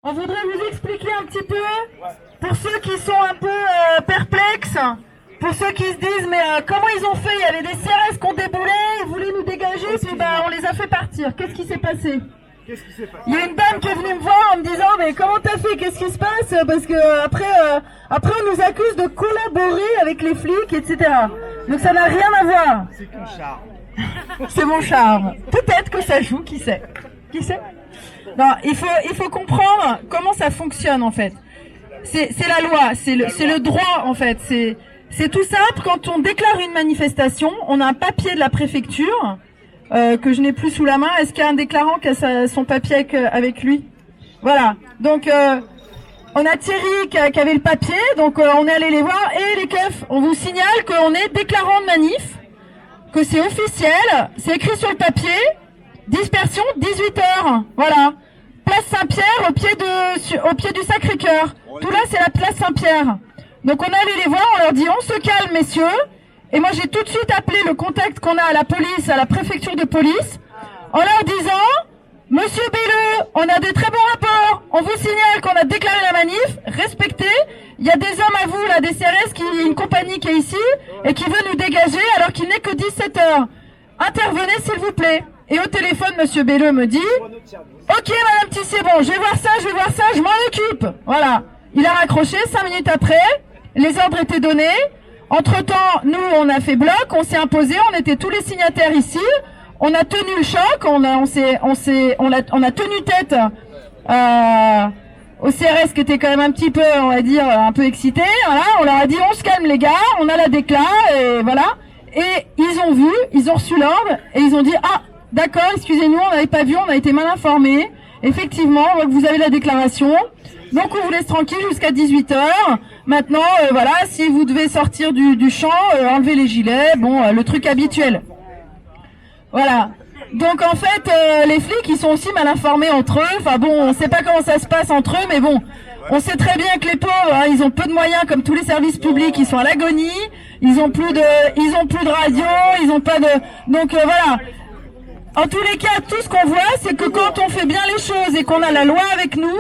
On voudrait vous expliquer un petit peu, pour ceux qui sont un peu perplexes, pour ceux qui se disent mais comment ils ont fait? Il y avait des CRS qui ont déboulé, ils voulaient nous dégager, puis on les a fait partir. Qu'est-ce qui s'est passé? Il y a une dame qui est venue me voir en me disant mais comment t'as fait? Qu'est-ce qui se passe? Parce que après on nous accuse de collaborer avec les flics, etc. Donc ça n'a rien à voir. C'est ton charme. C'est mon charme. Peut-être que ça joue, qui sait? Qui sait? Non, il faut comprendre comment ça fonctionne en fait. C'est la loi, c'est le droit en fait. C'est tout simple. Quand on déclare une manifestation, on a un papier de la préfecture que je n'ai plus sous la main. Est-ce qu'il y a un déclarant qui a son papier avec lui? Voilà. Donc on a Thierry qui avait le papier, donc on est allé les voir. Et les keufs, on vous signale qu'on est déclarant de manif, que c'est officiel, c'est écrit sur le papier. Dispersion 18h. Voilà. Place Saint-Pierre au pied du Sacré-Cœur. Tout là c'est la place Saint-Pierre. Donc on est allé les voir, on leur dit on se calme messieurs. Et moi j'ai tout de suite appelé le contact qu'on a à la police, à la préfecture de police, en leur disant Monsieur Belleux, on a des très bons rapports, on vous signale qu'on a déclaré la manif, respectez, il y a des hommes à vous là, des CRS, une compagnie qui est ici, et qui veut nous dégager alors qu'il n'est que 17h. Intervenez s'il vous plaît. Et au téléphone, Monsieur Belleux me dit ok Madame Tissier, bon, je vais voir ça, je m'en occupe. Voilà. Il a raccroché, 5 minutes après, les ordres étaient donnés. Entre-temps, nous, on a fait bloc, on s'est imposé, on était tous les signataires ici, on a tenu le choc, on a tenu tête au CRS qui était quand même un petit peu, on va dire, un peu excité. Voilà, on leur a dit on se calme les gars, on a la décla, et voilà. Et ils ont vu, ils ont reçu l'ordre, et ils ont dit ah d'accord, excusez-nous, on n'avait pas vu, on a été mal informés. Effectivement, on voit que vous avez la déclaration. Donc on vous laisse tranquille jusqu'à 18h. Maintenant, voilà, si vous devez sortir du champ, enlevez les gilets, bon, le truc habituel. Voilà. Donc en fait, les flics, ils sont aussi mal informés entre eux. Enfin bon, on sait pas comment ça se passe entre eux, mais bon, on sait très bien que les pauvres, hein, ils ont peu de moyens, comme tous les services publics, ils sont à l'agonie. Ils ont plus de radio, ils ont pas de. Donc voilà. En tous les cas, tout ce qu'on voit, c'est que quand on fait bien les choses et qu'on a la loi avec nous,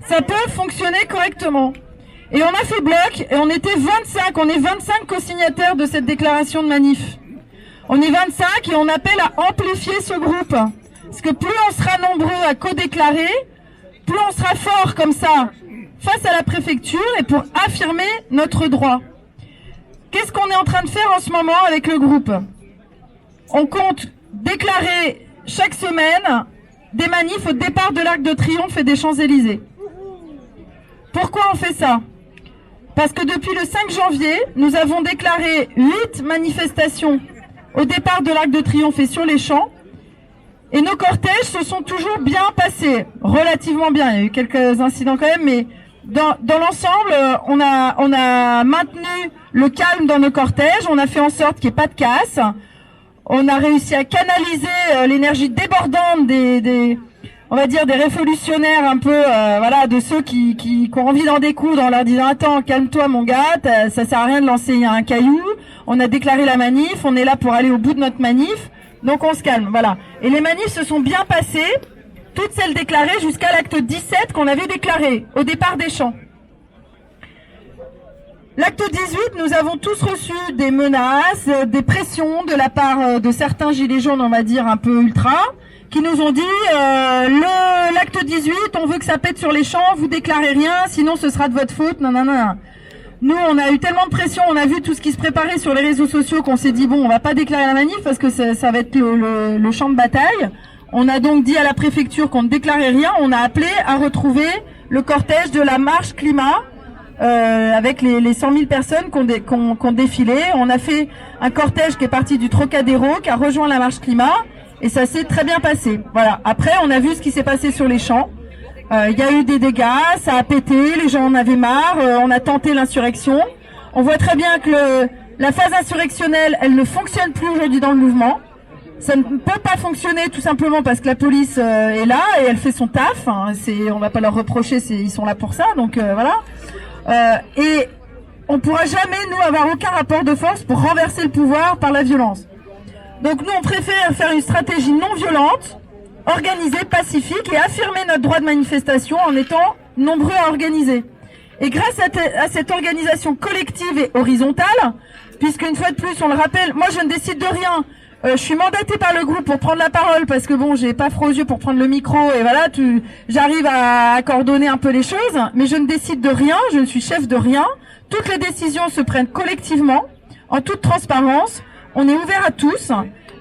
ça peut fonctionner correctement. Et on a fait bloc, et on était 25, on est 25 co-signataires de cette déclaration de manif. On est 25 et on appelle à amplifier ce groupe. Parce que plus on sera nombreux à co-déclarer, plus on sera fort comme ça, face à la préfecture et pour affirmer notre droit. Qu'est-ce qu'on est en train de faire en ce moment avec le groupe? On compte déclarer chaque semaine des manifs au départ de l'Arc de Triomphe et des Champs-Élysées. Pourquoi on fait ça? Parce que depuis le 5 janvier, nous avons déclaré 8 manifestations au départ de l'Arc de Triomphe et sur les champs. Et nos cortèges se sont toujours bien passés, relativement bien. Il y a eu quelques incidents quand même, mais dans l'ensemble, on a maintenu le calme dans nos cortèges. On a fait en sorte qu'il n'y ait pas de casse. On a réussi à canaliser l'énergie débordante on va dire des révolutionnaires un peu, voilà, de ceux qui ont envie d'en découdre en leur disant attends, calme-toi mon gars, ça sert à rien de lancer un caillou. On a déclaré la manif, on est là pour aller au bout de notre manif, donc on se calme, voilà. Et les manifs se sont bien passées, toutes celles déclarées jusqu'à l'acte 17 qu'on avait déclaré au départ des champs. L'acte 18, nous avons tous reçu des menaces, des pressions de la part de certains gilets jaunes, on va dire un peu ultra, qui nous ont dit l'acte 18, on veut que ça pète sur les champs, vous déclarez rien, sinon ce sera de votre faute, nanana. Nous, on a eu tellement de pression, on a vu tout ce qui se préparait sur les réseaux sociaux qu'on s'est dit bon, on va pas déclarer la manif parce que ça va être le champ de bataille. On a donc dit à la préfecture qu'on ne déclarait rien, on a appelé à retrouver le cortège de la marche climat. Avec les 100 000 personnes qu'on défilé. On a fait un cortège qui est parti du Trocadéro, qui a rejoint la marche climat, et ça s'est très bien passé. Voilà. Après, on a vu ce qui s'est passé sur les champs. Il y a eu des dégâts, ça a pété, les gens en avaient marre, on a tenté l'insurrection. On voit très bien que la phase insurrectionnelle, elle ne fonctionne plus aujourd'hui dans le mouvement. Ça ne peut pas fonctionner tout simplement parce que la police est là et elle fait son taf. Hein. On va pas leur reprocher, ils sont là pour ça, donc voilà. Et on pourra jamais, nous, avoir aucun rapport de force pour renverser le pouvoir par la violence. Donc nous, on préfère faire une stratégie non violente, organisée, pacifique et affirmer notre droit de manifestation en étant nombreux à organiser. Et grâce à cette organisation collective et horizontale, puisqu'une fois de plus, on le rappelle, moi je ne décide de rien. Je suis mandatée par le groupe pour prendre la parole parce que bon, j'ai pas froid aux yeux pour prendre le micro et voilà, j'arrive à coordonner un peu les choses, mais je ne décide de rien, je ne suis chef de rien. Toutes les décisions se prennent collectivement, en toute transparence. On est ouvert à tous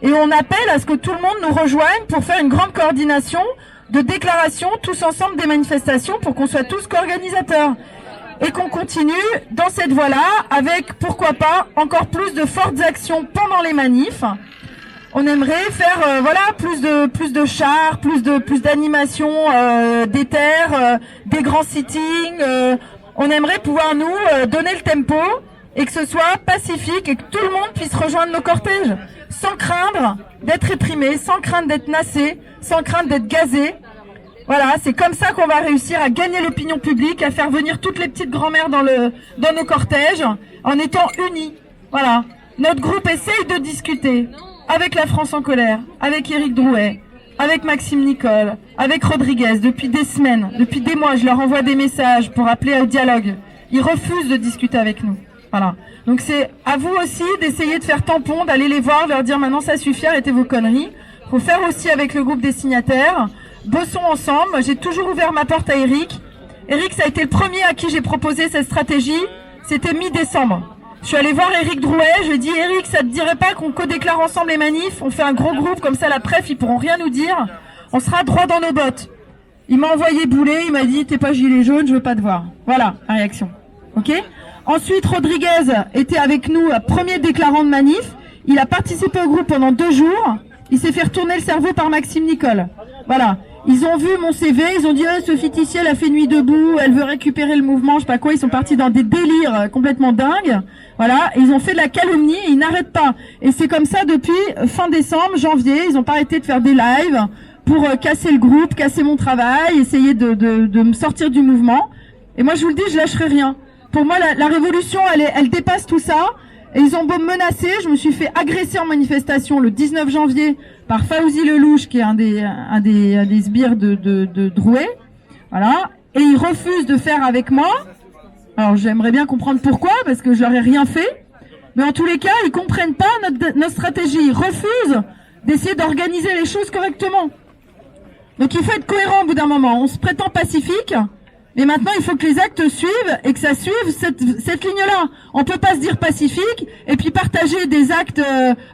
et on appelle à ce que tout le monde nous rejoigne pour faire une grande coordination de déclarations tous ensemble des manifestations pour qu'on soit tous co-organisateurs. Et qu'on continue dans cette voie-là avec, pourquoi pas, encore plus de fortes actions pendant les manifs. On aimerait faire plus de chars, plus d'animation des terres, des grands sittings. On aimerait pouvoir nous donner le tempo et que ce soit pacifique et que tout le monde puisse rejoindre nos cortèges sans craindre d'être réprimé, sans craindre d'être nassé, sans craindre d'être gazé. Voilà, c'est comme ça qu'on va réussir à gagner l'opinion publique, à faire venir toutes les petites grand-mères dans nos cortèges en étant unis. Voilà, notre groupe essaye de discuter avec la France en colère, avec Éric Drouet, avec Maxime Nicole, avec Rodriguez, depuis des semaines, depuis des mois, je leur envoie des messages pour appeler au dialogue. Ils refusent de discuter avec nous. Voilà. Donc c'est à vous aussi d'essayer de faire tampon, d'aller les voir, de leur dire maintenant ça suffit, arrêtez vos conneries. Faut faire aussi avec le groupe des signataires. Bossons ensemble. J'ai toujours ouvert ma porte à Éric. Éric, ça a été le premier à qui j'ai proposé cette stratégie. C'était mi-décembre. Je suis allée voir Éric Drouet, je lui ai dit « Éric, ça te dirait pas qu'on co-déclare ensemble les manifs? On fait un gros groupe, comme ça la presse, ils pourront rien nous dire. On sera droit dans nos bottes. » Il m'a envoyé bouler, il m'a dit « T'es pas gilet jaune, je veux pas te voir. » Voilà, la réaction. Ok? Ensuite, Rodriguez était avec nous, premier déclarant de manif. Il a participé au groupe pendant 2 jours. Il s'est fait retourner le cerveau par Maxime Nicole. Voilà. Ils ont vu mon CV, ils ont dit « Sophie Tissier, elle a fait nuit debout, elle veut récupérer le mouvement, je sais pas quoi. » Ils sont partis dans des délires complètement dingues. Voilà. Et ils ont fait de la calomnie et ils n'arrêtent pas. Et c'est comme ça depuis fin décembre, janvier. Ils ont pas arrêté de faire des lives pour casser le groupe, casser mon travail, essayer de me sortir du mouvement. Et moi, je vous le dis, je lâcherai rien. Pour moi, la révolution, elle dépasse tout ça. Et ils ont beau me menacer, je me suis fait agresser en manifestation le 19 janvier par Fawzi Lelouch, qui est un des sbires de Drouet. Voilà. Et ils refusent de faire avec moi. Alors j'aimerais bien comprendre pourquoi, parce que je leur ai rien fait. Mais en tous les cas, ils comprennent pas notre stratégie. Ils refusent d'essayer d'organiser les choses correctement. Donc il faut être cohérent au bout d'un moment. On se prétend pacifique. Mais maintenant, il faut que les actes suivent et que ça suive cette ligne-là. On peut pas se dire pacifique et puis partager des actes,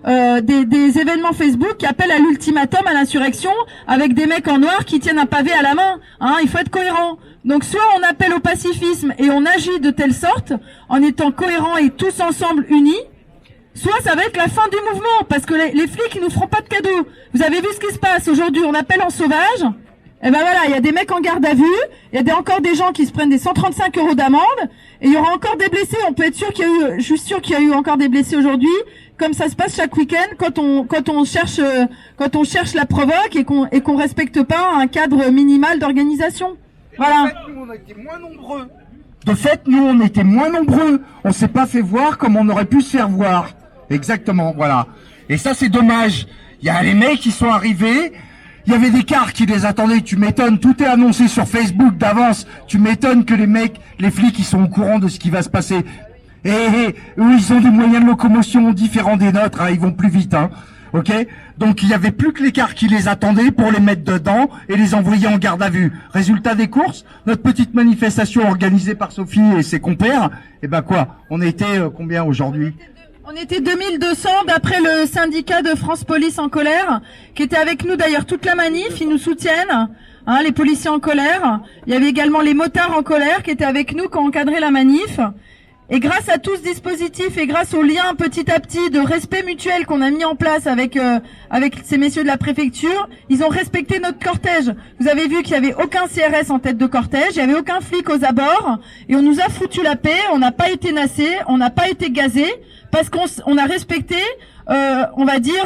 des événements Facebook qui appellent à l'ultimatum, à l'insurrection, avec des mecs en noir qui tiennent un pavé à la main. Hein, il faut être cohérent. Donc soit on appelle au pacifisme et on agit de telle sorte, en étant cohérents et tous ensemble unis, soit ça va être la fin du mouvement, parce que les flics ils nous feront pas de cadeaux. Vous avez vu ce qui se passe aujourd'hui, on appelle en sauvage. Et ben voilà, il y a des mecs en garde à vue, il y a encore des gens qui se prennent des 135 € d'amende, et il y aura encore des blessés. On peut être sûr qu'il y a eu, je suis sûr qu'il y a eu encore des blessés aujourd'hui, comme ça se passe chaque week-end quand on cherche la provoque et qu'on respecte pas un cadre minimal d'organisation. Voilà. De fait, nous on était moins nombreux. On s'est pas fait voir comme on aurait pu se faire voir. Exactement, voilà. Et ça c'est dommage. Il y a les mecs qui sont arrivés. Il y avait des cars qui les attendaient, tu m'étonnes, tout est annoncé sur Facebook d'avance, tu m'étonnes que les flics, ils sont au courant de ce qui va se passer. Et eux, ils ont des moyens de locomotion différents des nôtres, hein, ils vont plus vite, hein, ok? Donc il y avait plus que les cars qui les attendaient pour les mettre dedans et les envoyer en garde à vue. Résultat des courses, notre petite manifestation organisée par Sophie et ses compères, et ben quoi, on était combien aujourd'hui ? On était 2200 d'après le syndicat de France Police en colère, qui était avec nous d'ailleurs toute la manif, ils nous soutiennent, hein, les policiers en colère. Il y avait également les motards en colère qui étaient avec nous, qui ont encadré la manif. Et grâce à tout ce dispositif et grâce au lien petit à petit de respect mutuel qu'on a mis en place avec ces messieurs de la préfecture, ils ont respecté notre cortège. Vous avez vu qu'il y avait aucun CRS en tête de cortège, il y avait aucun flic aux abords, et on nous a foutu la paix, on n'a pas été nassés, on n'a pas été gazés, parce qu'on a respecté, on va dire,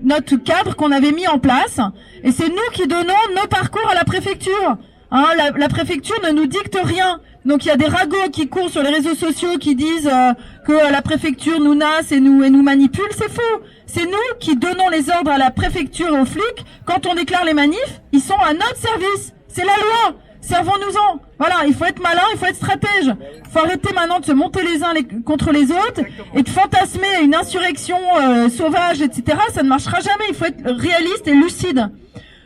notre cadre qu'on avait mis en place. Et c'est nous qui donnons nos parcours à la préfecture. Hein, la préfecture ne nous dicte rien. Donc il y a des ragots qui courent sur les réseaux sociaux qui disent que la préfecture nous nasse et nous manipule. C'est faux. C'est nous qui donnons les ordres à la préfecture et aux flics. Quand on déclare les manifs, ils sont à notre service. C'est la loi. Servons-nous-en. Voilà, il faut être malin, il faut être stratège. Il faut arrêter maintenant de se monter les uns contre les autres et de fantasmer une insurrection sauvage, etc. Ça ne marchera jamais. Il faut être réaliste et lucide.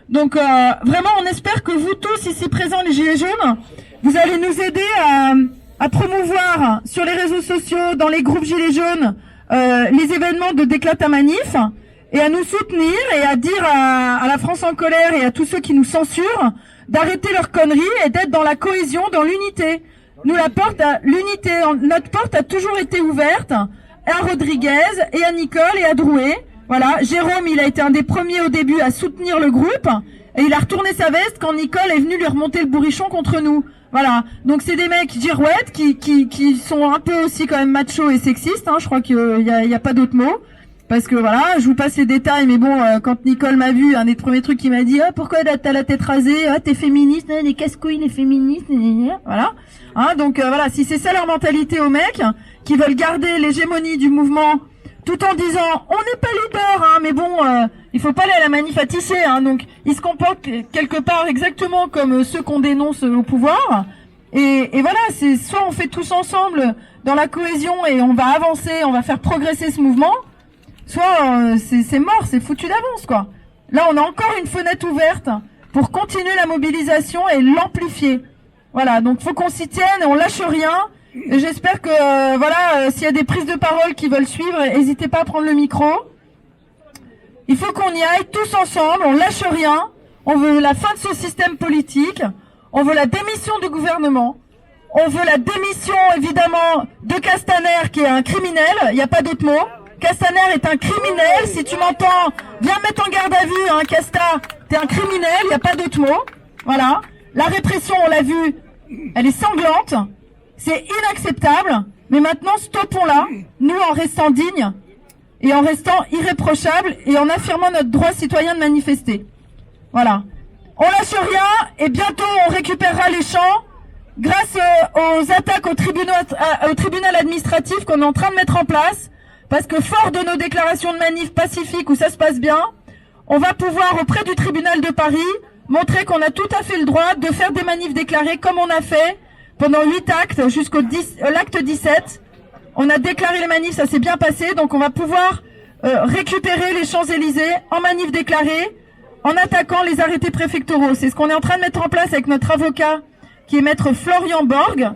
Donc vraiment, on espère que vous tous ici présents, les Gilets jaunes, vous allez nous aider à promouvoir sur les réseaux sociaux, dans les groupes Gilets jaunes, les événements de Déclata Manif et à nous soutenir et à dire à la France en colère et à tous ceux qui nous censurent d'arrêter leurs conneries et d'être dans la cohésion, dans l'unité. Nous, l'unité, notre porte a toujours été ouverte à Rodriguez et à Nicole et à Drouet. Voilà, Jérôme, il a été un des premiers au début à soutenir le groupe et il a retourné sa veste quand Nicole est venue lui remonter le bourrichon contre nous. Voilà, donc c'est des mecs girouettes qui sont un peu aussi quand même machos et sexistes, hein. Je crois qu'il y a pas d'autre mot. Parce que voilà, je vous passe les détails, mais bon, quand Nicole m'a vu, un des premiers trucs qu'il m'a dit, pourquoi t'as la tête rasée, t'es féministe, les casse-couilles, les féministes, voilà. Hein, donc voilà, si c'est ça leur mentalité aux mecs, qui veulent garder l'hégémonie du mouvement, tout en disant, on n'est pas leader, hein, mais bon, il faut pas aller à la manif à tisser, hein, donc ils se comportent quelque part exactement comme ceux qu'on dénonce au pouvoir, et voilà, c'est soit on fait tous ensemble dans la cohésion et on va avancer, on va faire progresser ce mouvement, soit c'est mort, c'est foutu d'avance, quoi. Là, on a encore une fenêtre ouverte pour continuer la mobilisation et l'amplifier. Voilà, donc faut qu'on s'y tienne et on lâche rien. Et j'espère que, s'il y a des prises de parole qui veulent suivre, n'hésitez pas à prendre le micro. Il faut qu'on y aille tous ensemble, on lâche rien. On veut la fin de ce système politique. On veut la démission du gouvernement. On veut la démission, évidemment, de Castaner, qui est un criminel. Il n'y a pas d'autre mot. Castaner est un criminel, si tu m'entends, viens mettre en garde à vue, hein, Casta, t'es un criminel, il n'y a pas d'autre mot. Voilà. La répression, on l'a vu, elle est sanglante, c'est inacceptable, mais maintenant, stoppons-la, nous en restant dignes, et en restant irréprochables, et en affirmant notre droit citoyen de manifester. Voilà. On lâche rien, et bientôt, on récupérera les champs, grâce aux attaques au tribunal administratif qu'on est en train de mettre en place. Parce que fort de nos déclarations de manif pacifiques où ça se passe bien, on va pouvoir auprès du tribunal de Paris montrer qu'on a tout à fait le droit de faire des manifs déclarés comme on a fait pendant 8 actes jusqu'au l'acte 17. On a déclaré les manifs, ça s'est bien passé, donc on va pouvoir récupérer les Champs-Élysées en manif déclarés en attaquant les arrêtés préfectoraux. C'est ce qu'on est en train de mettre en place avec notre avocat qui est maître Florian Borg.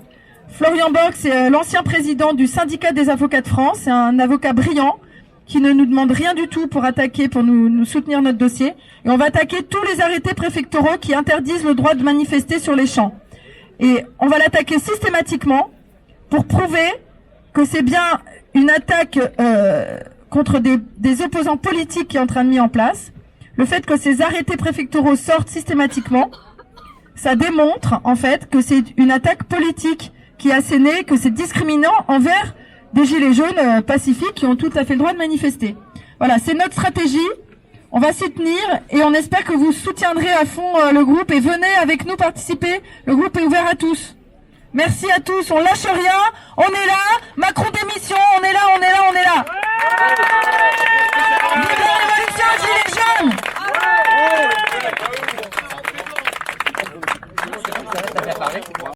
Florian Borg, c'est l'ancien président du syndicat des avocats de France. C'est un avocat brillant qui ne nous demande rien du tout pour attaquer, pour nous soutenir notre dossier. Et on va attaquer tous les arrêtés préfectoraux qui interdisent le droit de manifester sur les champs. Et on va l'attaquer systématiquement pour prouver que c'est bien une attaque contre des opposants politiques qui est en train de mettre en place. Le fait que ces arrêtés préfectoraux sortent systématiquement, ça démontre en fait que c'est une attaque politique qui est assénée, que c'est discriminant envers des gilets jaunes pacifiques qui ont tout à fait le droit de manifester. Voilà, c'est notre stratégie. On va s'y tenir et on espère que vous soutiendrez à fond le groupe et venez avec nous participer. Le groupe est ouvert à tous. Merci à tous, on lâche rien, on est là.